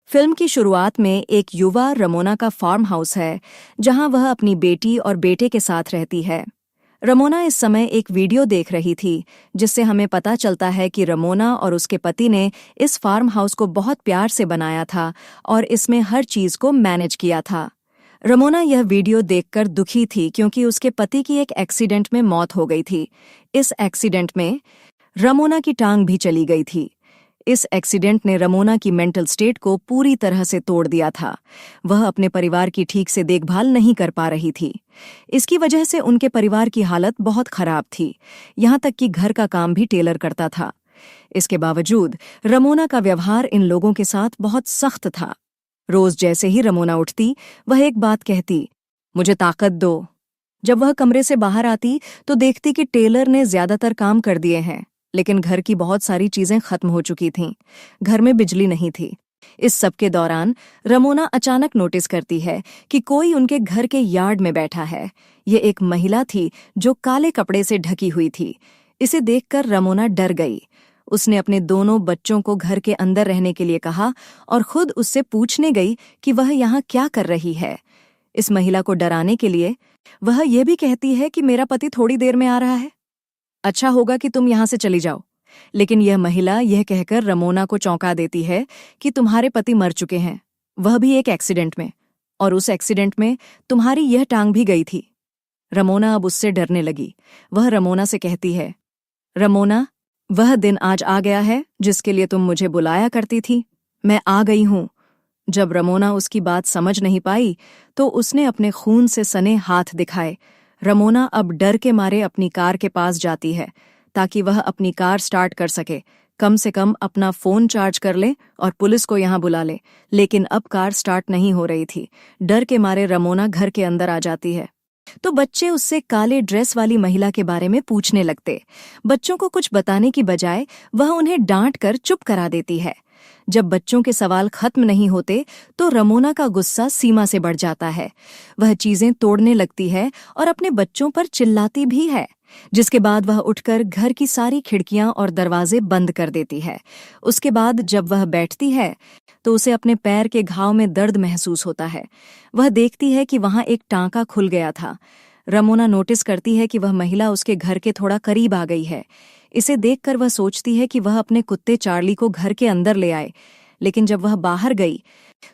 Film की शुरुआत में एक युवा रमोना का फार्म हाउस है जहां वह अपनी बेटी और बेटे के साथ रहती है। रमोना इस समय एक वीडियो देख रही थी जिससे हमें पता चलता है कि रमोना और उसके पति ने इस फार्म हाउस को बहुत प्यार से बनाया था और इसमें हर चीज को मैनेज किया था। रमोना यह वीडियो देखकर दुखी थी क्योंकि उसके पति की एक एक्सीडेंट में मौत हो गई थी। इस एक्सीडेंट में रमोना की टांग भी चली गई थी। इस एक्सीडेंट ने रमोना की मेंटल स्टेट को पूरी तरह से तोड़ दिया था। वह अपने परिवार की ठीक से देखभाल नहीं कर पा रही थी। इसकी वजह से उनके परिवार की हालत बहुत खराब थी, यहाँ तक कि घर का काम भी टेलर करता था। इसके बावजूद रमोना का व्यवहार इन लोगों के साथ बहुत सख्त था। रोज जैसे ही रमोना उठती, वह एक बात कहती, मुझे ताकत दो। जब वह कमरे से बाहर आती तो देखती कि टेलर ने ज्यादातर काम कर दिए हैं, लेकिन घर की बहुत सारी चीजें खत्म हो चुकी थीं। घर में बिजली नहीं थी। इस सब के दौरान रमोना अचानक नोटिस करती है कि कोई उनके घर के यार्ड में बैठा है। ये एक महिला थी जो काले कपड़े से ढकी हुई थी। इसे देखकर रमोना डर गई। उसने अपने दोनों बच्चों को घर के अंदर रहने के लिए कहा और खुद उससे पूछने गई कि वह यहाँ क्या कर रही है। इस महिला को डराने के लिए वह यह भी कहती है कि मेरा पति थोड़ी देर में आ रहा है, अच्छा होगा कि तुम यहां से चली जाओ। लेकिन यह महिला यह कहकर रमोना को चौंका देती है कि तुम्हारे पति मर चुके हैं, वह भी एक एक्सीडेंट में, और उस एक्सीडेंट में तुम्हारी यह टांग भी गई थी। रमोना अब उससे डरने लगी। वह रमोना से कहती है, रमोना, वह दिन आज आ गया है जिसके लिए तुम मुझे बुलाया करती थी। मैं आ गई हूं। जब रमोना उसकी बात समझ नहीं पाई तो उसने अपने खून से सने हाथ दिखाए। रमोना अब डर के मारे अपनी कार के पास जाती है ताकि वह अपनी कार स्टार्ट कर सके, कम से कम अपना फोन चार्ज कर ले और पुलिस को यहाँ बुला ले। लेकिन अब कार स्टार्ट नहीं हो रही थी। डर के मारे रमोना घर के अंदर आ जाती है तो बच्चे उससे काले ड्रेस वाली महिला के बारे में पूछने लगते। बच्चों को कुछ बताने की बजाय वह उन्हें डांट कर चुप करा देती है। जब बच्चों के सवाल खत्म नहीं होते तो रमोना का गुस्सा सीमा से बढ़ जाता है। वह चीजें तोड़ने लगती है और अपने बच्चों पर चिल्लाती भी है, जिसके बाद वह उठकर घर की सारी खिड़कियां और दरवाजे बंद कर देती है। उसके बाद जब वह बैठती है तो उसे अपने पैर के घाव में दर्द महसूस होता है। वह देखती है कि वहां एक टांका खुल गया था। रमोना नोटिस करती है कि वह महिला उसके घर के थोड़ा करीब आ गई है। इसे देखकर वह सोचती है कि वह अपने कुत्ते चार्ली को घर के अंदर ले आए। लेकिन जब वह बाहर गई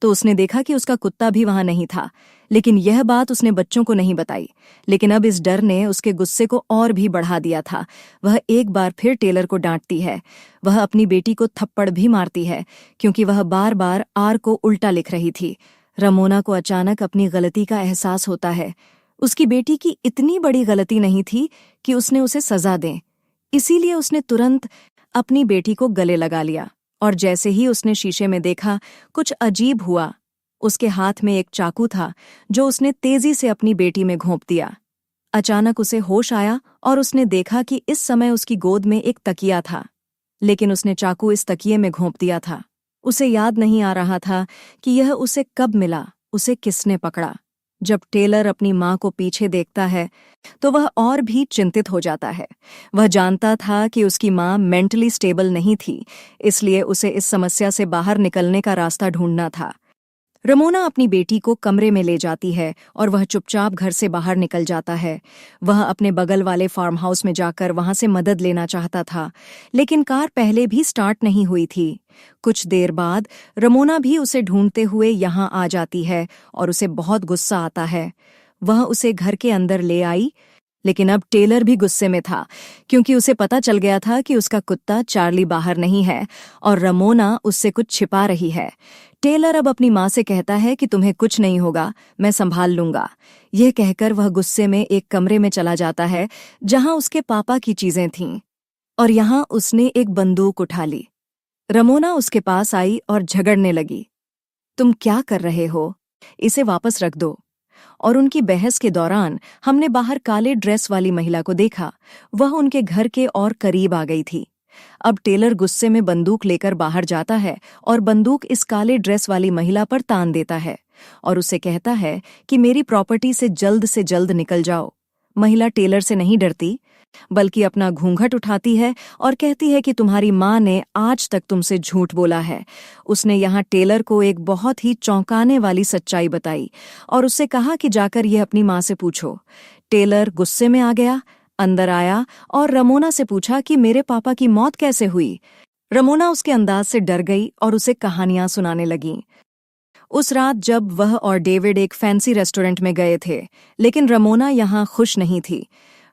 तो उसने देखा कि उसका कुत्ता भी वहां नहीं था। लेकिन यह बात उसने बच्चों को नहीं बताई। लेकिन अब इस डर ने उसके गुस्से को और भी बढ़ा दिया था। वह एक बार फिर टेलर को डांटती है। वह अपनी बेटी को थप्पड़ भी मारती है क्योंकि वह बार बार आर को उल्टा लिख रही थी। रमोना को अचानक अपनी गलती का एहसास होता है। उसकी बेटी की इतनी बड़ी गलती नहीं थी कि उसने उसे सजा दें। इसीलिए उसने तुरंत अपनी बेटी को गले लगा लिया और जैसे ही उसने शीशे में देखा, कुछ अजीब हुआ। उसके हाथ में एक चाकू था जो उसने तेजी से अपनी बेटी में घोंप दिया। अचानक उसे होश आया और उसने देखा कि इस समय उसकी गोद में एक तकिया था, लेकिन उसने चाकू इस तकिए में घोंप दिया था। उसे याद नहीं आ रहा था कि यह उसे कब मिला, उसे किसने पकड़ा। जब टेलर अपनी माँ को पीछे देखता है तो वह और भी चिंतित हो जाता है। वह जानता था कि उसकी माँ मेंटली स्टेबल नहीं थी, इसलिए उसे इस समस्या से बाहर निकलने का रास्ता ढूंढना था। रमोना अपनी बेटी को कमरे में ले जाती है और वह चुपचाप घर से बाहर निकल जाता है। वह अपने बगल वाले फार्म हाउस में जाकर वहां से मदद लेना चाहता था, लेकिन कार पहले भी स्टार्ट नहीं हुई थी। कुछ देर बाद रमोना भी उसे ढूंढते हुए यहां आ जाती है और उसे बहुत गुस्सा आता है। वह उसे घर के अंदर ले आई, लेकिन अब टेलर भी गुस्से में था क्योंकि उसे पता चल गया था कि उसका कुत्ता चार्ली बाहर नहीं है और रमोना उससे कुछ छिपा रही है। टेलर अब अपनी माँ से कहता है कि तुम्हें कुछ नहीं होगा, मैं संभाल लूंगा। यह कहकर वह गुस्से में एक कमरे में चला जाता है जहां उसके पापा की चीजें थीं, और यहां उसने एक बंदूक उठा ली। रमोना उसके पास आई और झगड़ने लगी, तुम क्या कर रहे हो, इसे वापस रख दो। और उनकी बहस के दौरान हमने बाहर काले ड्रेस वाली महिला को देखा। वह उनके घर के और करीब आ गई थी। अब टेलर गुस्से में बंदूक लेकर बाहर जाता है और बंदूक इस काले ड्रेस वाली महिला पर तान देता है और उसे कहता है कि मेरी प्रॉपर्टी से जल्द निकल जाओ। महिला टेलर से नहीं डरती, बल्कि अपना घूंघट उठाती है और कहती है कि तुम्हारी माँ ने आज तक तुमसे झूठ बोला है। उसने यहाँ टेलर को एक बहुत ही चौंकाने वाली सच्चाई बताई और उससे कहा कि जाकर यह अपनी माँ से पूछो। टेलर गुस्से में आ गया, अंदर आया और रमोना से पूछा कि मेरे पापा की मौत कैसे हुई। रमोना उसके अंदाज से डर गई और उसे कहानियां सुनाने लगी। उस रात जब वह और डेविड एक फैंसी रेस्टोरेंट में गए थे, लेकिन रमोना यहाँ खुश नहीं थी।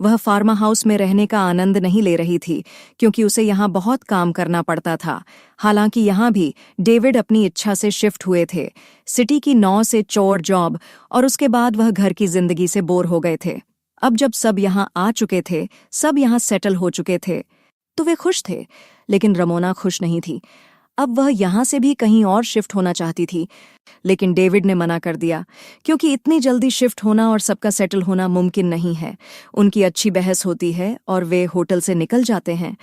वह फार्मा हाउस में रहने का आनंद नहीं ले रही थी क्योंकि उसे यहाँ बहुत काम करना पड़ता था। हालांकि यहाँ भी डेविड अपनी इच्छा से शिफ्ट हुए थे। सिटी की 9 से 4 जॉब और उसके बाद वह घर की जिंदगी से बोर हो गए थे। अब जब सब यहाँ आ चुके थे, सब यहाँ सेटल हो चुके थे, तो वे खुश थे। लेकिन रमोना खुश नहीं थी। अब वह यहाँ से भी कहीं और शिफ्ट होना चाहती थी, लेकिन डेविड ने मना कर दिया क्योंकि इतनी जल्दी शिफ्ट होना और सबका सेटल होना मुमकिन नहीं है। उनकी अच्छी बहस होती है और वे होटल से निकल जाते हैं।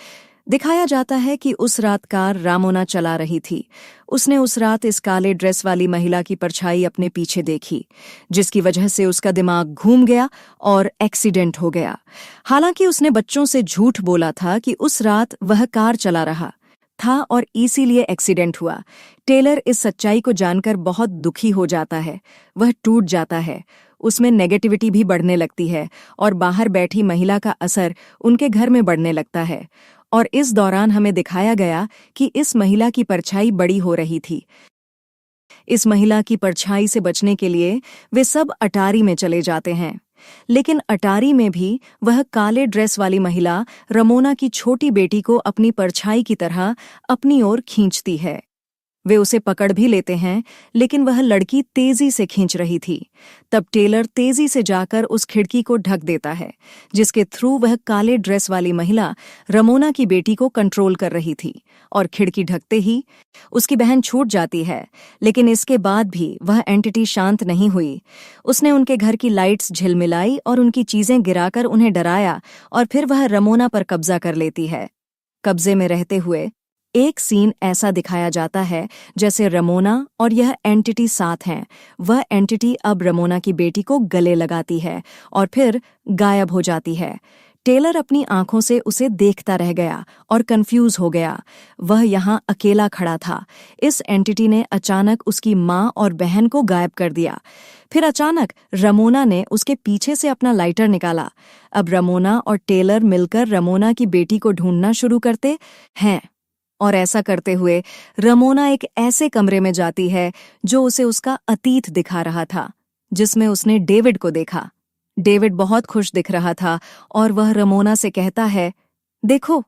दिखाया जाता है कि उस रात कार रामोना चला रही थी। उसने उस रात इस काले ड्रेस वाली महिला की परछाई अपने पीछे देखी, जिसकी वजह से उसका दिमाग घूम गया और एक्सीडेंट हो गया। हालांकि उसने बच्चों से झूठ बोला था कि उस रात वह कार चला रहा था और इसीलिए एक्सीडेंट हुआ। टेलर इस सच्चाई को जानकर बहुत दुखी हो जाता है। वह टूट जाता है। उसमें नेगेटिविटी भी बढ़ने लगती है और बाहर बैठी महिला का असर उनके घर में बढ़ने लगता है। और इस दौरान हमें दिखाया गया कि इस महिला की परछाई बड़ी हो रही थी। इस महिला की परछाई से बचने के लिए वे सब अटारी में चले जाते हैं, लेकिन अटारी में भी वह काले ड्रेस वाली महिला रमोना की छोटी बेटी को अपनी परछाई की तरह अपनी ओर खींचती है। वे उसे पकड़ भी लेते हैं, लेकिन वह लड़की तेजी से खींच रही थी। तब टेलर तेजी से जाकर उस खिड़की को ढक देता है, जिसके थ्रू वह काले ड्रेस वाली महिला रमोना की बेटी को कंट्रोल कर रही थी। और खिड़की ढकते ही उसकी बहन छूट जाती है, लेकिन इसके बाद भी वह एंटिटी शांत नहीं हुई। उसने उनके घर की लाइट्स झिलमिलाई और उनकी चीजें गिराकर उन्हें डराया और फिर वह रमोना पर कब्जा कर लेती है। कब्जे में रहते हुए एक सीन ऐसा दिखाया जाता है जैसे रमोना और यह एंटिटी साथ हैं। वह एंटिटी अब रमोना की बेटी को गले लगाती है और फिर गायब हो जाती है। टेलर अपनी आंखों से उसे देखता रह गया और कंफ्यूज हो गया। वह यहाँ अकेला खड़ा था। इस एंटिटी ने अचानक उसकी माँ और बहन को गायब कर दिया। फिर अचानक रमोना ने उसके पीछे से अपना लाइटर निकाला। अब रमोना और टेलर मिलकर रमोना की बेटी को ढूंढना शुरू करते हैं और ऐसा करते हुए रमोना एक ऐसे कमरे में जाती है जो उसे उसका अतीत दिखा रहा था, जिसमें उसने डेविड को देखा। डेविड बहुत खुश दिख रहा था और वह रमोना से कहता है, देखो,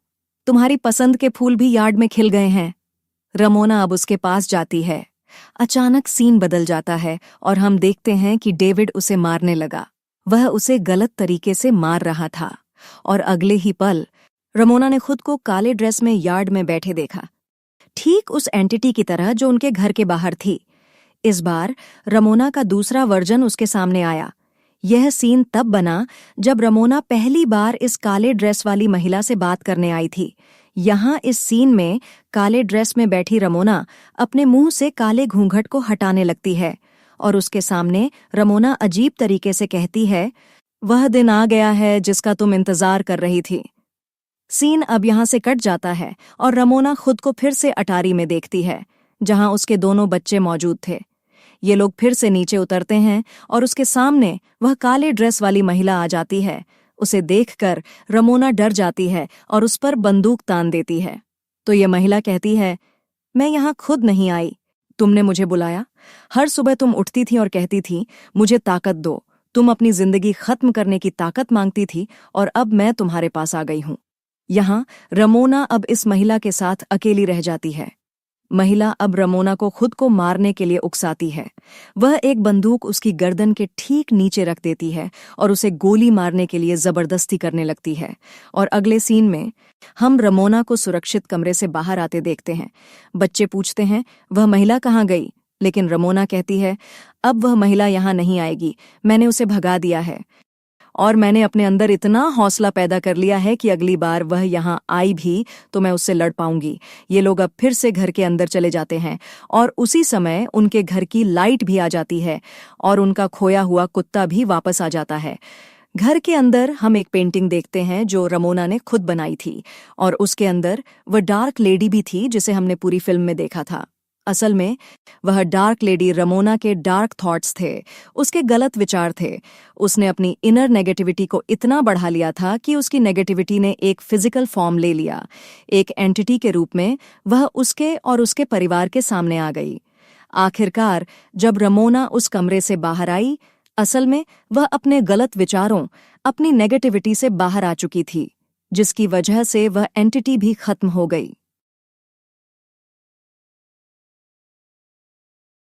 तुम्हारी पसंद के फूल भी यार्ड में खिल गए हैं। रमोना अब उसके पास जाती है। अचानक सीन बदल जाता है और हम देखते हैं कि डेविड उसे मारने लगा। वह उसे गलत तरीके से मार रहा था और अगले ही पल रमोना ने खुद को काले ड्रेस में यार्ड में बैठे देखा, ठीक उस एंटिटी की तरह जो उनके घर के बाहर थी। इस बार रमोना का दूसरा वर्जन उसके सामने आया। यह सीन तब बना जब रमोना पहली बार इस काले ड्रेस वाली महिला से बात करने आई थी। यहाँ इस सीन में काले ड्रेस में बैठी रमोना अपने मुंह से काले घूंघट को हटाने लगती है और उसके सामने रमोना अजीब तरीके से कहती है, वह दिन आ गया है जिसका तुम इंतजार कर रही थी। सीन अब यहाँ से कट जाता है और रमोना खुद को फिर से अटारी में देखती है, जहाँ उसके दोनों बच्चे मौजूद थे। ये लोग फिर से नीचे उतरते हैं और उसके सामने वह काले ड्रेस वाली महिला आ जाती है। उसे देखकर रमोना डर जाती है और उस पर बंदूक तान देती है। तो ये महिला कहती है, मैं यहाँ खुद नहीं आई, तुमने मुझे बुलाया। हर सुबह तुम उठती थी और कहती थी, मुझे ताकत दो। तुम अपनी जिंदगी खत्म करने की ताकत मांगती थी और अब मैं तुम्हारे पास आ गई हूँ। यहाँ रमोना अब इस महिला के साथ अकेली रह जाती है। महिला अब रमोना को खुद को मारने के लिए उकसाती है। वह एक बंदूक उसकी गर्दन के ठीक नीचे रख देती है और उसे गोली मारने के लिए जबरदस्ती करने लगती है। और अगले सीन में हम रमोना को सुरक्षित कमरे से बाहर आते देखते हैं। बच्चे पूछते हैं, वह महिला कहाँ गई? लेकिन रमोना कहती है, अब वह महिला यहाँ नहीं आएगी, मैंने उसे भगा दिया है और मैंने अपने अंदर इतना हौसला पैदा कर लिया है कि अगली बार वह यहाँ आई भी तो मैं उससे लड़ पाऊंगी। ये लोग अब फिर से घर के अंदर चले जाते हैं और उसी समय उनके घर की लाइट भी आ जाती है और उनका खोया हुआ कुत्ता भी वापस आ जाता है। घर के अंदर हम एक पेंटिंग देखते हैं जो रमोना ने खुद बनाई थी, और उसके अंदर वह डार्क लेडी भी थी जिसे हमने पूरी फिल्म में देखा था। असल में वह डार्क लेडी रमोना के डार्क थॉट्स थे, उसके गलत विचार थे। उसने अपनी इनर नेगेटिविटी को इतना बढ़ा लिया था कि उसकी नेगेटिविटी ने एक फिजिकल फॉर्म ले लिया। एक एंटिटी के रूप में वह उसके और उसके परिवार के सामने आ गई। आखिरकार जब रमोना उस कमरे से बाहर आई, असल में वह अपने गलत विचारों, अपनी नेगेटिविटी से बाहर आ चुकी थी, जिसकी वजह से वह एंटिटी भी खत्म हो गई।